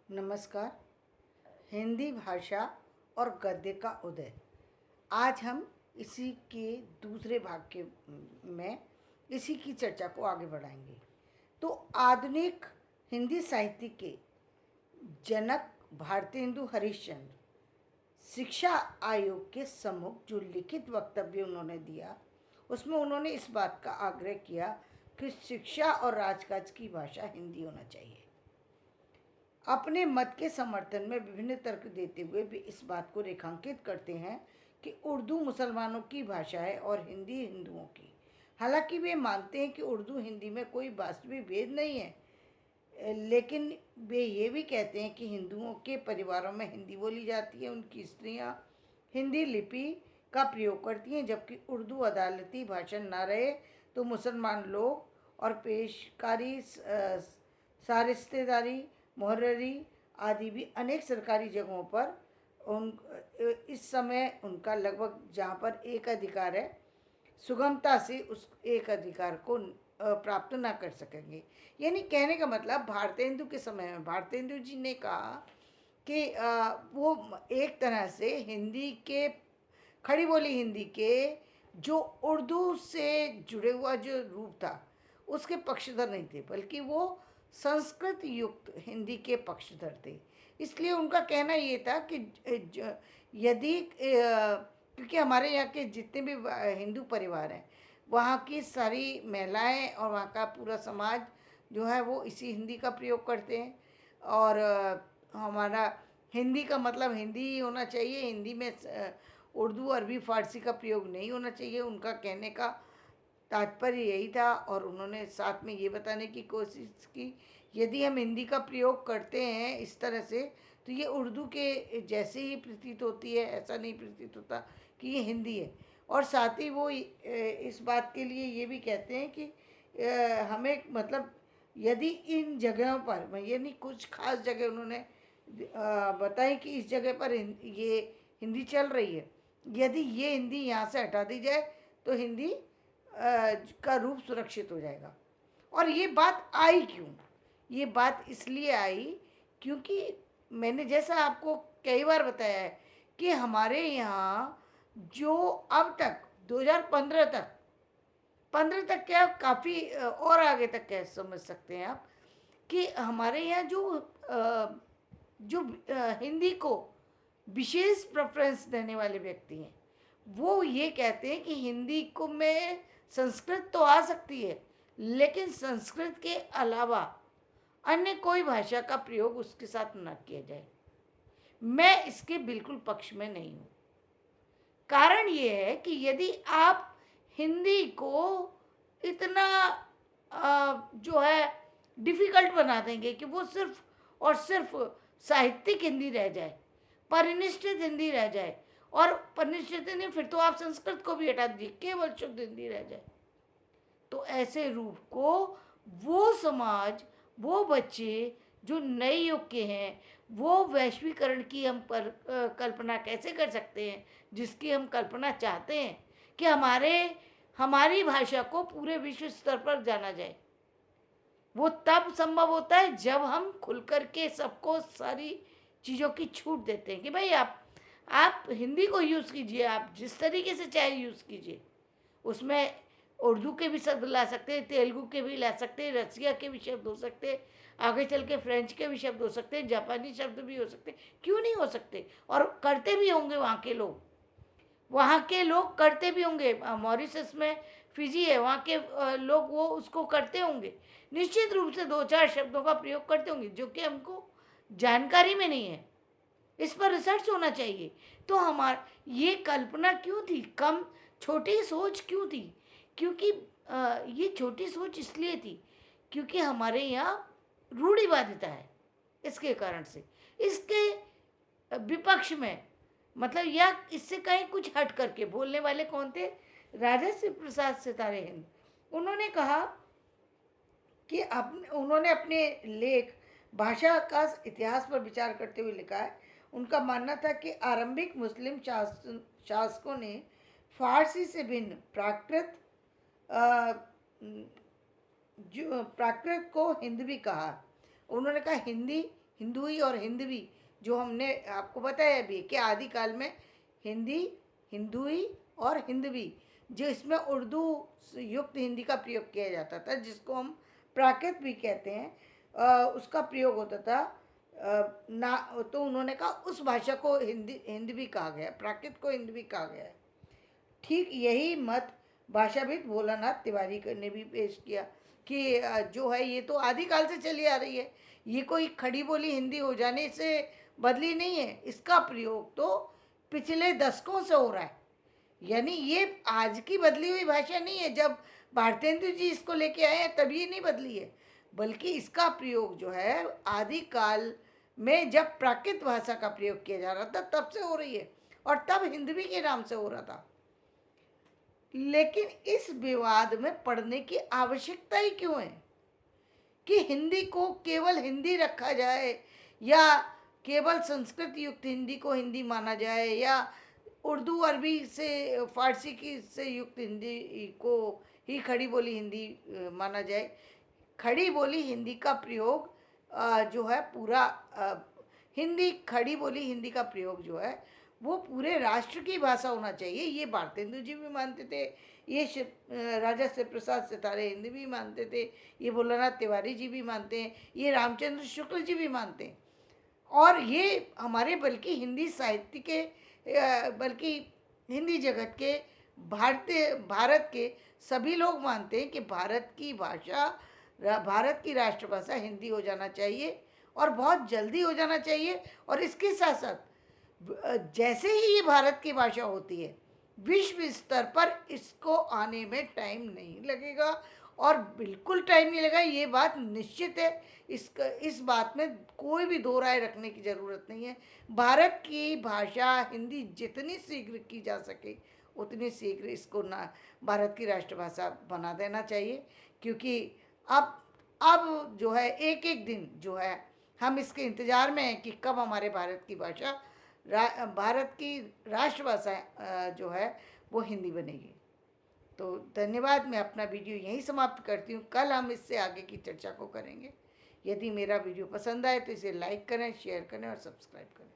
नमस्कार। हिंदी भाषा और गद्य का उदय। आज हम इसी के दूसरे भाग के में इसी की चर्चा को आगे बढ़ाएंगे। तो आधुनिक हिंदी साहित्य के जनक भारतेंदु हरिश्चंद्र शिक्षा आयोग के सम्मुख जो लिखित वक्तव्य उन्होंने दिया, उसमें उन्होंने इस बात का आग्रह किया कि शिक्षा और राजकाज की भाषा हिंदी होना चाहिए। अपने मत के समर्थन में विभिन्न तर्क देते हुए वे इस बात को रेखांकित करते हैं कि उर्दू मुसलमानों की भाषा है और हिंदी हिंदुओं की। हालांकि वे मानते हैं कि उर्दू हिंदी में कोई वास्तविक भेद नहीं है, लेकिन वे ये भी कहते हैं कि हिंदुओं के परिवारों में हिंदी बोली जाती है, उनकी स्त्रियां हिंदी लिपि का प्रयोग करती हैं, जबकि उर्दू अदालती भाषण ना रहे तो मुसलमान लोग और पेशकारी, सारिस्तेदारी, मुहर्ररी आदि भी अनेक सरकारी जगहों पर उन इस समय उनका लगभग जहाँ पर एक अधिकार है, सुगमता से उस एक अधिकार को प्राप्त ना कर सकेंगे। यानी कहने का मतलब भारतेंदु के समय में भारतेंदु जी ने कहा कि वो एक तरह से हिंदी के, खड़ी बोली हिंदी के जो उर्दू से जुड़े हुआ जो रूप था उसके पक्षधर नहीं थे, बल्कि वो संस्कृत युक्त हिंदी के पक्षधर थे। इसलिए उनका कहना ये था कि यदि क्योंकि हमारे यहाँ के जितने भी हिंदू परिवार हैं, वहाँ की सारी महिलाएं और वहाँ का पूरा समाज जो है वो इसी हिंदी का प्रयोग करते हैं। और हमारा हिंदी का मतलब हिंदी ही होना चाहिए, हिंदी में उर्दू अरबी फ़ारसी का प्रयोग नहीं होना चाहिए। उनका कहने का तात्पर्य यही था। और उन्होंने साथ में ये बताने की कोशिश की, यदि हम हिंदी का प्रयोग करते हैं इस तरह से तो ये उर्दू के जैसे ही प्रतीत होती है, ऐसा नहीं प्रतीत होता कि ये हिंदी है। और साथ ही वो इस बात के लिए ये भी कहते हैं कि हमें मतलब यदि इन जगहों पर, यानी कुछ खास जगह उन्होंने बताई कि इस जगह पर ये हिंदी चल रही है, यदि ये हिंदी यहाँ से हटा दी जाए तो हिंदी का रूप सुरक्षित हो जाएगा। और ये बात आई क्यों? ये बात इसलिए आई क्योंकि मैंने जैसा आपको कई बार बताया है कि हमारे यहाँ जो अब तक 2015 तक, 15 तक क्या, काफ़ी और आगे तक कह समझ सकते हैं आप, कि हमारे यहाँ जो हिंदी को विशेष प्रेफरेंस देने वाले व्यक्ति हैं, वो ये कहते हैं कि हिंदी को में संस्कृत तो आ सकती है, लेकिन संस्कृत के अलावा अन्य कोई भाषा का प्रयोग उसके साथ न किया जाए। मैं इसके बिल्कुल पक्ष में नहीं हूँ। कारण ये है कि यदि आप हिंदी को इतना जो है डिफ़िकल्ट बना देंगे कि वो सिर्फ और सिर्फ साहित्यिक हिंदी रह जाए, परिनिष्ठित हिंदी रह जाए, और परिनिष्ठित नहीं, फिर तो आप संस्कृत को भी हटा दीजिए, केवल शुद्ध हिंदी रह जाए, तो ऐसे रूप को वो समाज, वो बच्चे जो नए युग के हैं, वो वैश्वीकरण की हम कल्पना कैसे कर सकते हैं, जिसकी हम कल्पना चाहते हैं कि हमारी भाषा को पूरे विश्व स्तर पर जाना जाए। वो तब संभव होता है जब हम खुल कर के सबको सारी चीज़ों की छूट देते हैं कि भाई आप हिंदी को यूज़ कीजिए, आप जिस तरीके से चाहे यूज़ कीजिए। उसमें उर्दू के भी शब्द ला सकते हैं, तेलुगु के भी ला सकते हैं, रसिया के भी शब्द हो सकते हैं, आगे चल के फ्रेंच के भी शब्द हो सकते हैं, जापानी शब्द भी हो सकते हैं, क्यों नहीं हो सकते? और करते भी होंगे वहाँ के लोग करते भी होंगे। मॉरिशस में फिजी है, वहाँ के लोग वो उसको करते होंगे, निश्चित रूप से 2-4 शब्दों का प्रयोग करते होंगे जो कि हमको जानकारी में नहीं है। इस पर रिसर्च होना चाहिए। तो ये कल्पना क्यों थी, कम छोटी सोच क्यों थी? क्योंकि ये छोटी सोच इसलिए थी क्योंकि हमारे यहाँ रूढ़िवादिता है। इसके कारण से इसके विपक्ष में, मतलब या इससे कहीं कुछ हट करके बोलने वाले कौन थे? राजर्षि प्रसाद सितारे हिंद। उन्होंने कहा कि उन्होंने अपने लेख भाषा का इतिहास पर विचार करते हुए लिखा है, उनका मानना था कि आरंभिक मुस्लिम शासकों ने फारसी से भिन्न प्राकृत को हिंदवी कहा। उन्होंने कहा हिंदी हिंदुई और हिंदवी, जो हमने आपको बताया भी कि आदिकाल में हिंदी, हिंदुई और हिंदवी, जो इसमें उर्दू युक्त हिंदी का प्रयोग किया जाता था, जिसको हम प्राकृत भी कहते हैं, उसका प्रयोग होता था। ना तो उन्होंने कहा उस भाषा को हिंदवी कहा गया, प्राकृत को हिंदवी कहा गया है। ठीक यही मत भाषाविद भोलानाथ तिवारी ने भी पेश किया कि जो है ये तो आदिकाल से चली आ रही है, ये कोई खड़ी बोली हिंदी हो जाने से बदली नहीं है, इसका प्रयोग तो पिछले दशकों से हो रहा है। यानी ये आज की बदली हुई भाषा नहीं है, जब भारतेंदु जी इसको लेके आए हैं तब ये नहीं बदली है, बल्कि इसका प्रयोग जो है आदिकाल में जब प्राकृत भाषा का प्रयोग किया जा रहा था तब से हो रही है, और तब हिंदवी के नाम से हो रहा था। लेकिन इस विवाद में पढ़ने की आवश्यकता ही क्यों है कि हिंदी को केवल हिंदी रखा जाए, या केवल संस्कृत युक्त हिंदी को हिंदी माना जाए, या उर्दू अरबी से फारसी की से युक्त हिंदी को ही खड़ी बोली हिंदी माना जाए। खड़ी बोली हिंदी का प्रयोग जो है पूरा हिंदी, खड़ी बोली हिंदी का प्रयोग जो है वो पूरे राष्ट्र की भाषा होना चाहिए। ये भारतेंदु जी भी मानते थे, ये राजा शिव प्रसाद सितारे हिंदी भी मानते थे, ये भोलानाथ तिवारी जी भी मानते हैं, ये रामचंद्र शुक्ल जी भी मानते हैं, और ये हमारे बल्कि हिंदी साहित्य के बल्कि हिंदी जगत के भारत के सभी लोग मानते हैं कि भारत की भाषा, भारत की राष्ट्रभाषा हिंदी हो जाना चाहिए, और बहुत जल्दी हो जाना चाहिए। और इसके साथ साथ जैसे ही ये भारत की भाषा होती है, विश्व स्तर पर इसको आने में टाइम नहीं लगेगा, और बिल्कुल टाइम नहीं लगेगा, ये बात निश्चित है। इस बात में कोई भी दो राय रखने की ज़रूरत नहीं है। भारत की भाषा हिंदी जितनी शीघ्र की जा सके उतनी शीघ्र इसको ना भारत की राष्ट्रभाषा बना देना चाहिए, क्योंकि अब जो है एक एक दिन जो है हम इसके इंतज़ार में हैं कि कब हमारे भारत की भाषा, भारत की राष्ट्रभाषा जो है वो हिंदी बनेगी। तो धन्यवाद, मैं अपना वीडियो यहीं समाप्त करती हूँ। कल हम इससे आगे की चर्चा को करेंगे। यदि मेरा वीडियो पसंद आए तो इसे लाइक करें, शेयर करें और सब्सक्राइब करें।